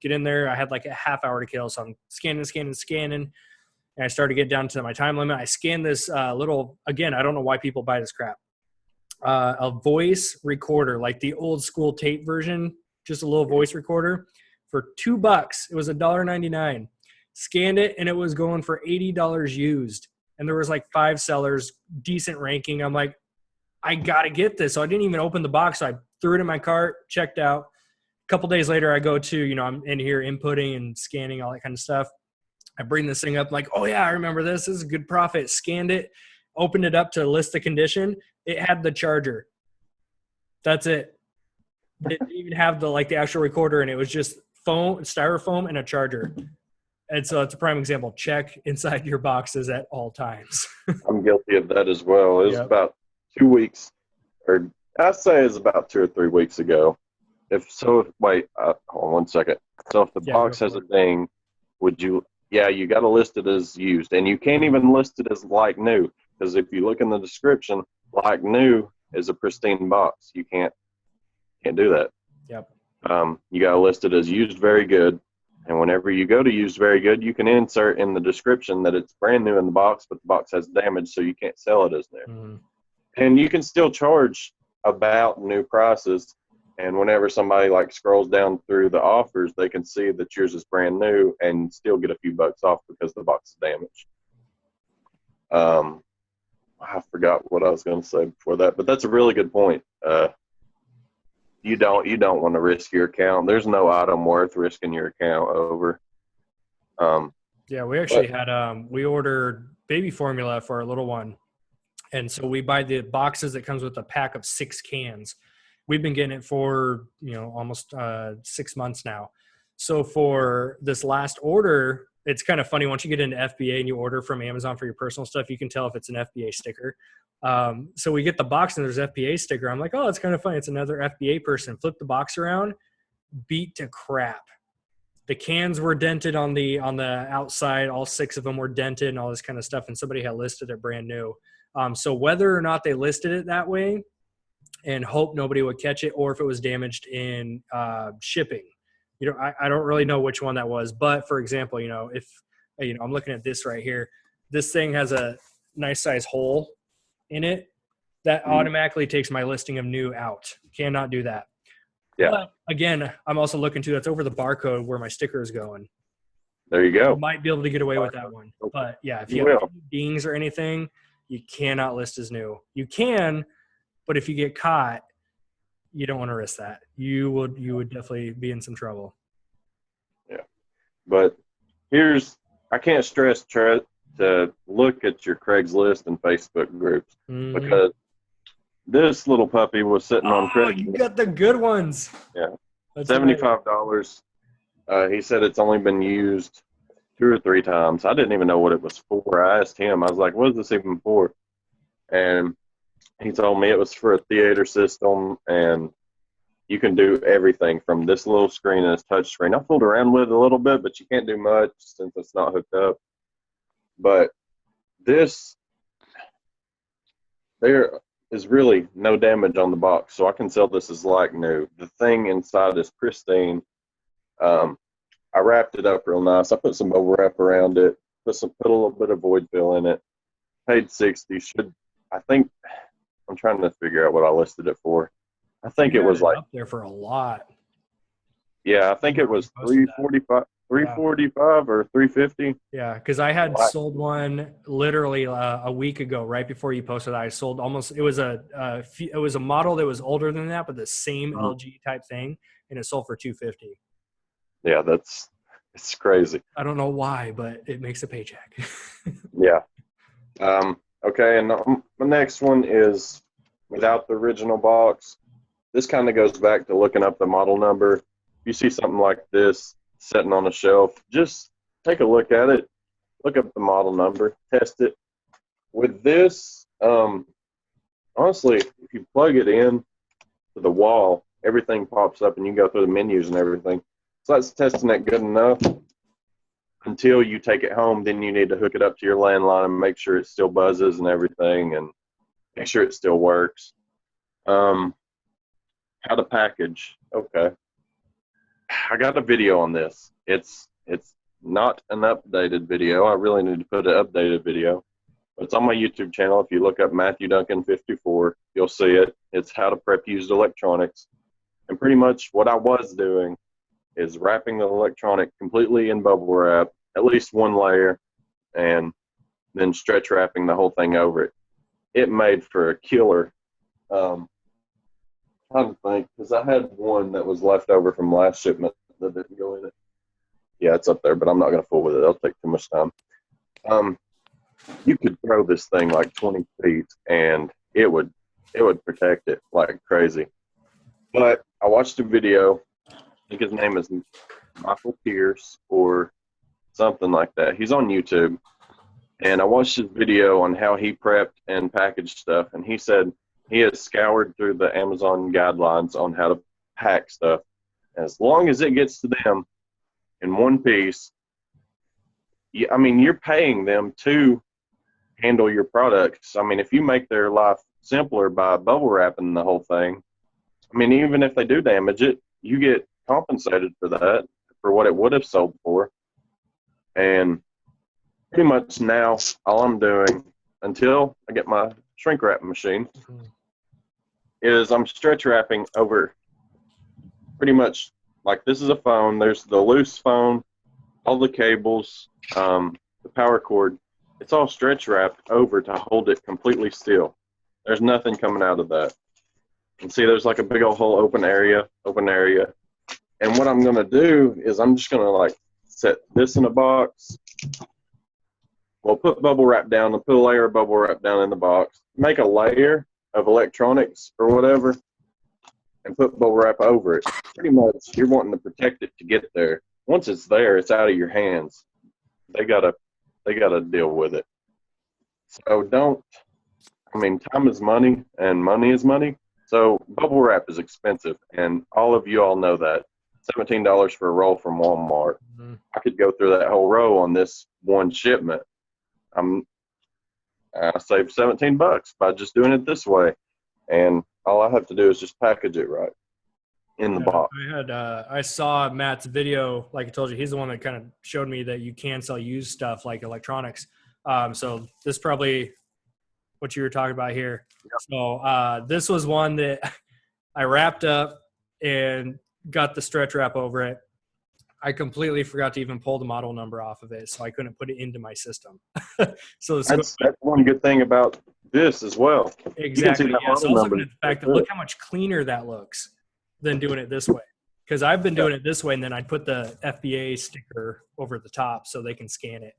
get in there. I had like a half hour to kill, so I'm scanning. And I started to get down to my time limit. I scanned this little, again, I don't know why people buy this crap. A voice recorder, like the old school tape version, just a little voice recorder for $2. It was $1.99. Scanned it, and it was going for $80 used. And there was like 5 sellers, decent ranking. I'm like, I got to get this. So I didn't even open the box. So I threw it in my cart, checked out. A couple days later, I go to, I'm in here inputting and scanning, all that kind of stuff. I bring this thing up like, oh, yeah, I remember this. This is a good profit. Scanned it, opened it up to list the condition. It had the charger. That's it. It didn't even have the actual recorder, and it was just styrofoam and a charger. And so it's a prime example. Check inside your boxes at all times. I'm guilty of that as well. It was about 2 weeks, or I'd say it's about 2 or 3 weeks ago. Hold on 1 second. So if the box has a ding, you got to list it as used, and you can't even list it as like new, because if you look in the description, like new is a pristine box. You can't do that. Yep. You got to list it as used very good, and whenever you go to used very good, you can insert in the description that it's brand new in the box, but the box has damage, so you can't sell it as new. Mm-hmm. And you can still charge about new prices. And whenever somebody scrolls down through the offers, they can see that yours is brand new and still get a few bucks off because the box is damaged. I forgot what I was going to say before that, but that's a really good point. You don't want to risk your account. There's no item worth risking your account over. We actually we ordered baby formula for our little one. And so we buy the boxes that comes with a pack of 6 cans. We've been getting it for, almost 6 months now. So for this last order, it's kind of funny. Once you get into FBA and you order from Amazon for your personal stuff, you can tell if it's an FBA sticker. So we get the box and there's FBA sticker. I'm like, oh, it's kind of funny. It's another FBA person. Flip the box around, beat to crap. The cans were dented on the outside. All 6 of them were dented and all this kind of stuff. And somebody had listed it brand new. So whether or not they listed it that way and hope nobody would catch it, or if it was damaged in shipping, I don't really know which one that was. But for example, if I'm looking at this right here, this thing has a nice size hole in it that automatically takes my listing of new out. Cannot do that. Yeah. But again, I'm also looking to that's over the barcode where my sticker is going. There you go. You might be able to get away with that one. But yeah, if you have any dings or anything, you cannot list as new. You can, but if you get caught, you don't want to risk that. You would definitely be in some trouble. Yeah. But I can't stress to look at your Craigslist and Facebook groups, because this little puppy was sitting on Craigslist. You got the good ones. Yeah. That's $75. He said it's only been used 2 or 3 times. I didn't even know what it was for. I asked him, I was like, what is this even for? And he told me it was for a theater system, and you can do everything from this little screen and this touch screen. I fooled around with it a little bit, but you can't do much since it's not hooked up. But there is really no damage on the box, so I can sell this as like new. The thing inside is pristine. I wrapped it up real nice. I put some bubble wrap around it, put a little bit of void fill in it. Paid $60. I'm trying to figure out what I listed it for. I think it was up there for a lot. Yeah, I think it was $345 or $350. Yeah, because I had sold one literally a week ago, right before you posted. I sold it was a model that was older than that, but the same LG type thing, and it sold for $250. Yeah, it's crazy. I don't know why, but it makes a paycheck. Yeah. Okay, and the next one is without the original box. This kind of goes back to looking up the model number. If you see something like this sitting on a shelf, just take a look at it, look up the model number, test it. With this, honestly, if you plug it in to the wall, everything pops up and you go through the menus and everything. So that's testing it good enough. Until you take it home, then you need to hook it up to your landline and make sure it still buzzes and everything and make sure it still works. How to package. Okay. I got a video on this. It's not an updated video. I really need to put an updated video. But it's on my YouTube channel. If you look up Matthew Duncan 54, you'll see it. It's how to prep used electronics. And pretty much what I was doing is wrapping the electronic completely in bubble wrap, at least one layer, and then stretch wrapping the whole thing over it. It made for a killer. I'm trying to think, because I had one that was left over from last shipment that didn't go in it. Yeah, it's up there, but I'm not going to fool with it. It'll take too much time. You could throw this thing like 20 feet, and it would protect it like crazy. But I watched a video. I think his name is Michael Pierce or something like that. He's on YouTube. And I watched his video on how he prepped and packaged stuff. And he said he has scoured through the Amazon guidelines on how to pack stuff. As long as it gets to them in one piece, I mean, you're paying them to handle your products. I mean, if you make their life simpler by bubble wrapping the whole thing, I mean, even if they do damage it, you get compensated for that, for what it would have sold for. And pretty much now, all I'm doing until I get my shrink wrap machine is I'm stretch wrapping over pretty much like this is a phone. There's the loose phone, all the cables, the power cord. It's all stretch wrapped over to hold it completely still. There's nothing coming out of that. And see, there's like a big old hole, open area. And what I'm going to do is I'm just going to like set this in a box. We'll put bubble wrap down and put a layer of bubble wrap down in the box. Make a layer of electronics or whatever and put bubble wrap over it. Pretty much you're wanting to protect it to get there. Once it's there, it's out of your hands. They gotta deal with it. So time is money and money is money. So bubble wrap is expensive, and all of you all know that. $17 for a roll from Walmart. Mm-hmm. I could go through that whole row on this one shipment. I saved $17 by just doing it this way, and all I have to do is just package it right in the box. I saw Matt's video. Like I told you, he's the one that kind of showed me that you can sell used stuff like electronics. So this is probably what you were talking about here. Yep. So this was one that I wrapped up and got the stretch wrap over it. I completely forgot to even pull the model number off of it, so I couldn't put it into my system. So that's one good thing about this as well. Exactly. Yeah. So I was looking at the fact that look how much cleaner that looks than doing it this way. Because I've been doing it this way, and then I'd put the FBA sticker over the top so they can scan it.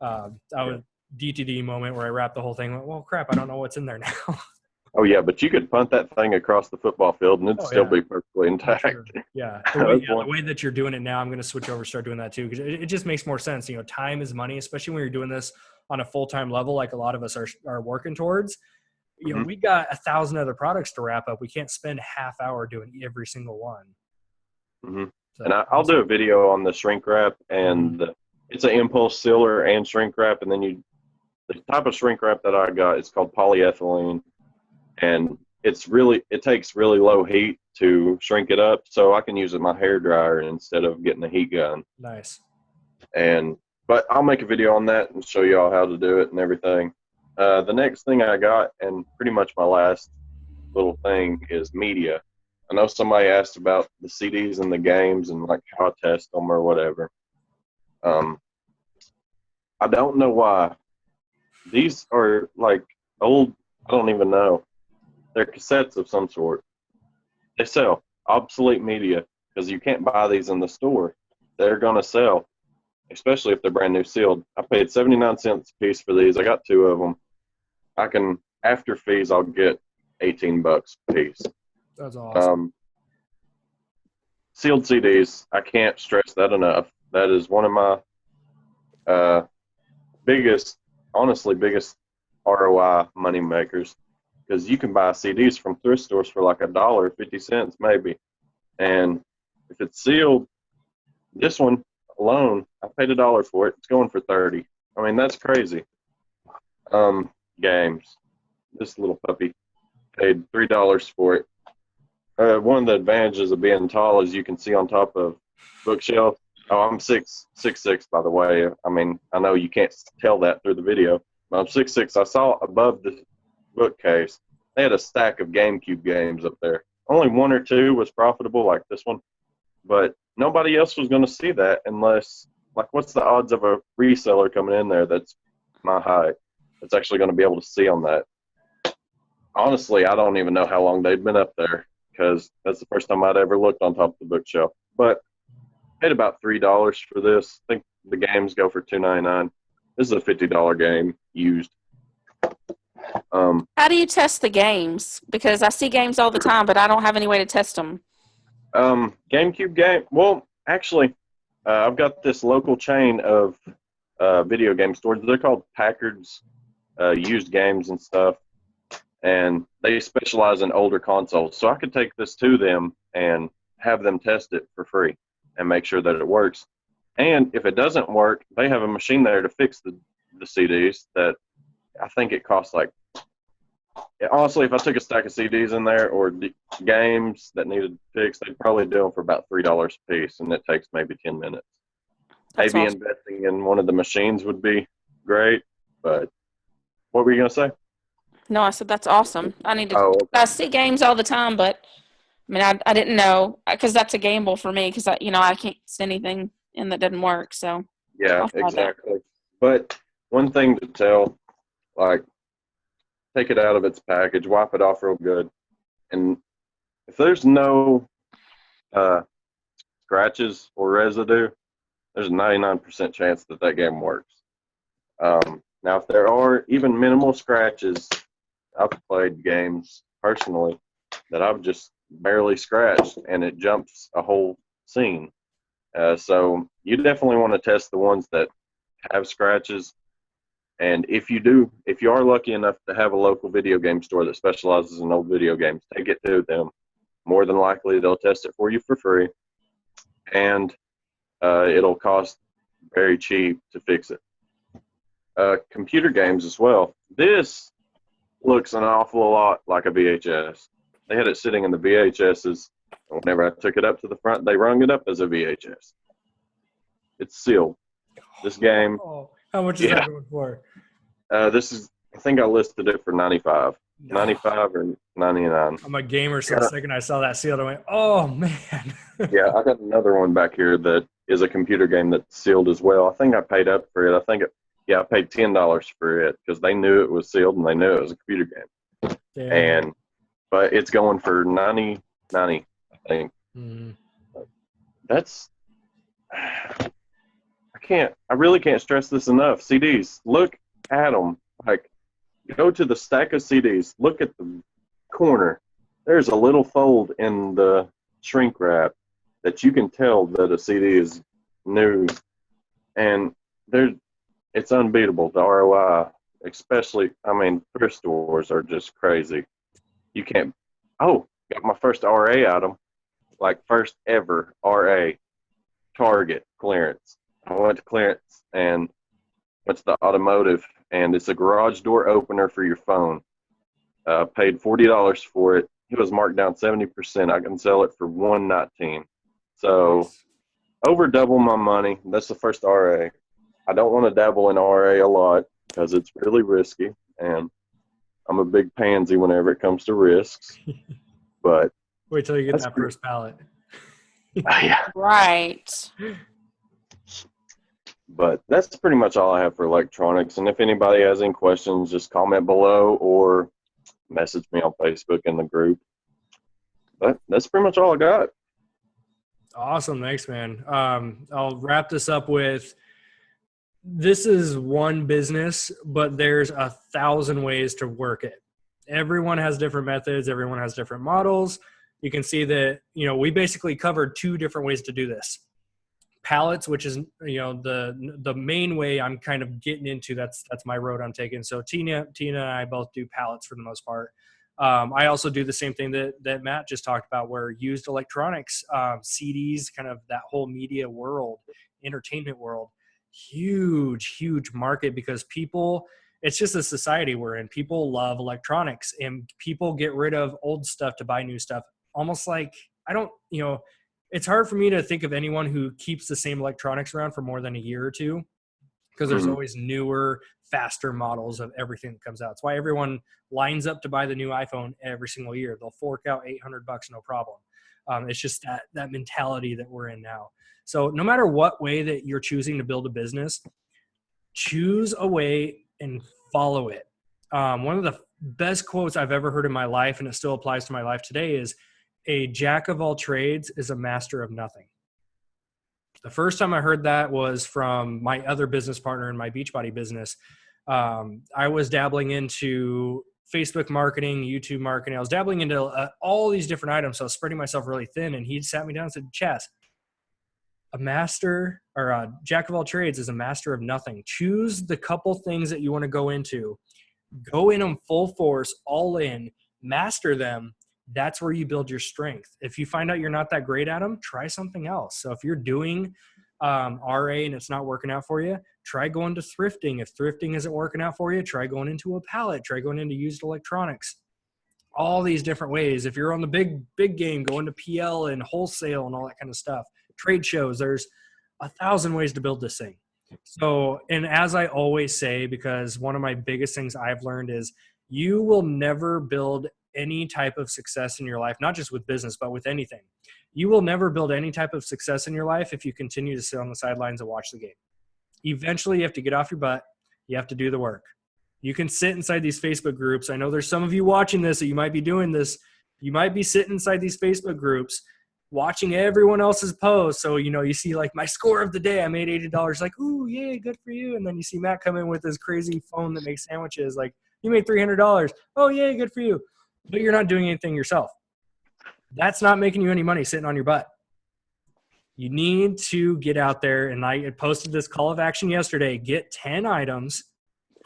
I was DTD moment where I wrapped the whole thing. Went, well, crap, I don't know what's in there now. Oh, yeah, but you could punt that thing across the football field and it'd still be perfectly intact. Sure. Yeah. The way that you're doing it now, I'm going to switch over and start doing that too, because it just makes more sense. You know, time is money, especially when you're doing this on a full-time level like a lot of us are working towards. You know, we got 1,000 other products to wrap up. We can't spend a half hour doing every single one. Mm-hmm. So, and I'll do a video on the shrink wrap, and it's an impulse sealer and shrink wrap. And then the type of shrink wrap that I got is called polyethylene. And it takes really low heat to shrink it up, so I can use it in my hair dryer instead of getting a heat gun. Nice. But I'll make a video on that and show you all how to do it and everything. The next thing I got, and pretty much my last little thing, is media. I know somebody asked about the CDs and the games and like how I test them or whatever. I don't know why. These are like old, I don't even know. They're cassettes of some sort. They sell obsolete media because you can't buy these in the store. They're going to sell. especially if they're brand new sealed. I paid 79 cents a piece for these. I got 2 of them. I can, after fees, I'll get $18 a piece. That's awesome. Sealed CDs, I can't stress that enough. That is one of my biggest ROI money makers, because you can buy CDs from thrift stores for like $1.50 maybe, and if it's sealed, this one alone, I paid $1 for it. It's going for 30. I mean, that's crazy. Games. This little puppy paid $3 for it. One of the advantages of being tall is you can see on top of bookshelf. Oh, I'm 6'6", by the way. I mean, I know you can't tell that through the video, but I'm 6'6". I saw above the bookcase, they had a stack of GameCube games up there. Only 1 or 2 was profitable, like this one, but nobody else was going to see that unless, like, what's the odds of a reseller coming in there that's my height that's actually going to be able to see on that? Honestly, I don't even know how long they'd been up there, because that's the first time I'd ever looked on top of the bookshelf. But paid about $3 for this. I think the games go for $2.99. This is a $50 game used. How do you test the games? Because I see games all the time, but I don't have any way to test them. GameCube game. Well, actually, I've got this local chain of video game stores. They're called Packards, used games and stuff, and they specialize in older consoles. So I could take this to them and have them test it for free and make sure that it works. And if it doesn't work, they have a machine there to fix the CDs that I think it costs like, honestly, if I took a stack of CDs in there or games that needed fixed, they'd probably do them for about $3 a piece, and it takes maybe 10 minutes. That's Maybe awesome. investing in one of the machines would be great, but what were you going to say? No, I said that's awesome. I need to. Oh, okay. I see games all the time, but I mean, I didn't know, because that's a gamble for me, because I can't see anything in that doesn't work. So Yeah, I'll try that. exactly. But one thing to tell, like, take it out of its package, wipe it off real good, and if there's no scratches or residue, there's a 99% chance that that game works. Now, if there are even minimal scratches, I've played games personally that I've just barely scratched, and it jumps a whole scene. So you definitely want to test the ones that have scratches. And if you are lucky enough to have a local video game store that specializes in old video games, take it to them. More than likely, they'll test it for you for free, and it'll cost very cheap to fix it. Computer games as well. This looks an awful lot like a VHS. They had it sitting in the VHSs, and whenever I took it up to the front, they rung it up as a VHS. It's sealed. This game. Oh, how much is that going for? This is, I think I listed it for $95. $95 or $99. I'm a gamer, so the second I saw that sealed, I went, oh, man. Yeah, I got another one back here that is a computer game that's sealed as well. I think I paid up for it. I paid $10 for it because they knew it was sealed and they knew it was a computer game. Damn. But it's going for $90, I think. Mm-hmm. That's, I really can't stress this enough. CDs, look at them. Like, go to the stack of CDs, look at the corner. There's a little fold in the shrink wrap that you can tell that a CD is new. And it's unbeatable, the ROI. Especially, I mean, thrift stores are just crazy. You can't, got my first RA item, like first ever RA, Target clearance. I went to clearance and went to the automotive, and it's a garage door opener for your phone. Paid $40 for it. It was marked down 70%. I can sell it for $119. So over double my money. That's the first RA. I don't want to dabble in RA a lot because it's really risky, and I'm a big pansy whenever it comes to risks. But wait till you get that first pallet. Yeah. Right. But that's pretty much all I have for electronics. And if anybody has any questions, just comment below or message me on Facebook in the group. But that's pretty much all I got. Awesome. Thanks, man. I'll wrap this up with this is one business, but there's 1,000 ways to work it. Everyone has different methods. Everyone has different models. You can see that, we basically covered 2 different ways to do this. Pallets, which is, the main way I'm kind of getting into, that's my road I'm taking. So Tina and I both do pallets for the most part. I also do the same thing that Matt just talked about, where used electronics, CDs, kind of that whole media world, entertainment world, huge market, because it's just a society we're in. People love electronics, and people get rid of old stuff to buy new stuff. Almost like, it's hard for me to think of anyone who keeps the same electronics around for more than a year or two, because there's always newer, faster models of everything that comes out. It's why everyone lines up to buy the new iPhone every single year. They'll fork out $800, no problem. It's just that mentality that we're in now. So no matter what way that you're choosing to build a business, choose a way and follow it. One of the best quotes I've ever heard in my life, and it still applies to my life today, is a jack of all trades is a master of nothing. The first time I heard that was from my other business partner in my Beachbody business. I was dabbling into Facebook marketing, YouTube marketing. I was dabbling into all these different items. So I was spreading myself really thin, and he sat me down and said, Chaz, a jack of all trades is a master of nothing. Choose the couple things that you want to go into. Go in them full force, all in, master them. That's where you build your strength. If you find out you're not that great at them, try something else. So if you're doing RA and it's not working out for you, try going to thrifting. If thrifting isn't working out for you, try going into a pallet, try going into used electronics. All these different ways. If you're on the big game, go into PL and wholesale and all that kind of stuff. Trade shows, there's 1,000 ways to build this thing. So, and as I always say, because one of my biggest things I've learned is you will never build any type of success in your life, not just with business, but with anything. You will never build any type of success in your life if you continue to sit on the sidelines and watch the game. Eventually, you have to get off your butt. You have to do the work. You can sit inside these Facebook groups. I know there's some of you watching this that you might be doing this. You might be sitting inside these Facebook groups watching everyone else's posts. So, you see like my score of the day, I made $80. Like, ooh, yay, good for you. And then you see Matt come in with his crazy phone that makes sandwiches. Like, you made $300. Oh, yay, good for you. But you're not doing anything yourself. That's not making you any money sitting on your butt. You need to get out there. And I posted this call of action yesterday. Get 10 items,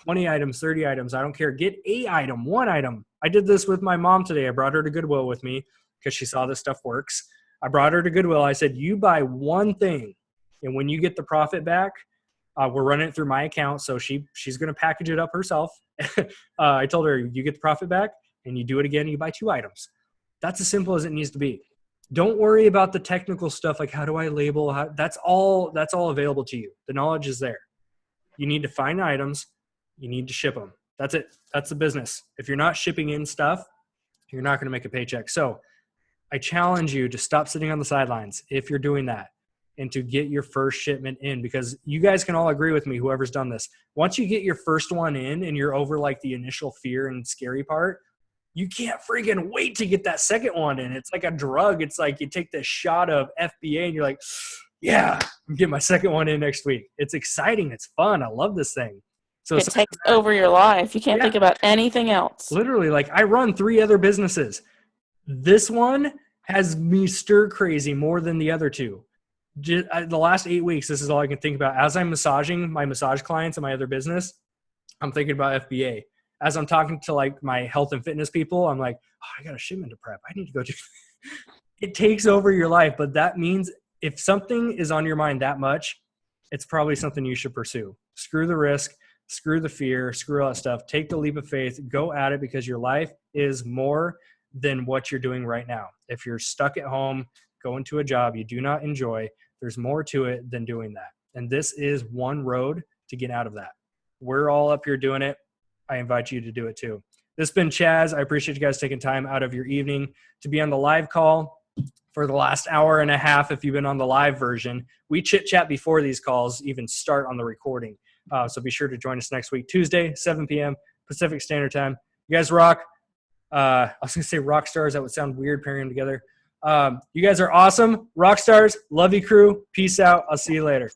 20 items, 30 items. I don't care. Get a item, one item. I did this with my mom today. I brought her to Goodwill with me because she saw this stuff works. I brought her to Goodwill. I said, you buy one thing. And when you get the profit back, we're running it through my account. So she's going to package it up herself. I told her, you get the profit back and you do it again. You buy 2 items. That's as simple as it needs to be. Don't worry about the technical stuff. Like, how do I label? That's all available to you. The knowledge is there. You need to find items. You need to ship them. That's it. That's the business. If you're not shipping in stuff, you're not going to make a paycheck. So I challenge you to stop sitting on the sidelines if you're doing that and to get your first shipment in, because you guys can all agree with me, whoever's done this. Once you get your first one in and you're over like the initial fear and scary part, you can't freaking wait to get that second one in. It's like a drug. It's like you take this shot of FBA and you're like, yeah, I'm getting my second one in next week. It's exciting. It's fun. I love this thing. So it takes over your life. You can't think about anything else. Literally, like I run 3 other businesses. This one has me stir crazy more than the other 2. The last 8 weeks, this is all I can think about. As I'm massaging my massage clients in my other business, I'm thinking about FBA. As I'm talking to like my health and fitness people, I'm like, oh, I got a shipment to prep. I need to go do. It takes over your life, but that means if something is on your mind that much, it's probably something you should pursue. Screw the risk, screw the fear, screw all that stuff. Take the leap of faith, go at it, because your life is more than what you're doing right now. If you're stuck at home, going to a job you do not enjoy, there's more to it than doing that. And this is one road to get out of that. We're all up here doing it. I invite you to do it too. This has been Chaz. I appreciate you guys taking time out of your evening to be on the live call for the last hour and a half. If you've been on the live version, we chit chat before these calls even start on the recording. So be sure to join us next week, Tuesday, 7 p.m. Pacific Standard Time. You guys rock. I was going to say rock stars. That would sound weird pairing them together. You guys are awesome. Rock stars. Love you, crew. Peace out. I'll see you later.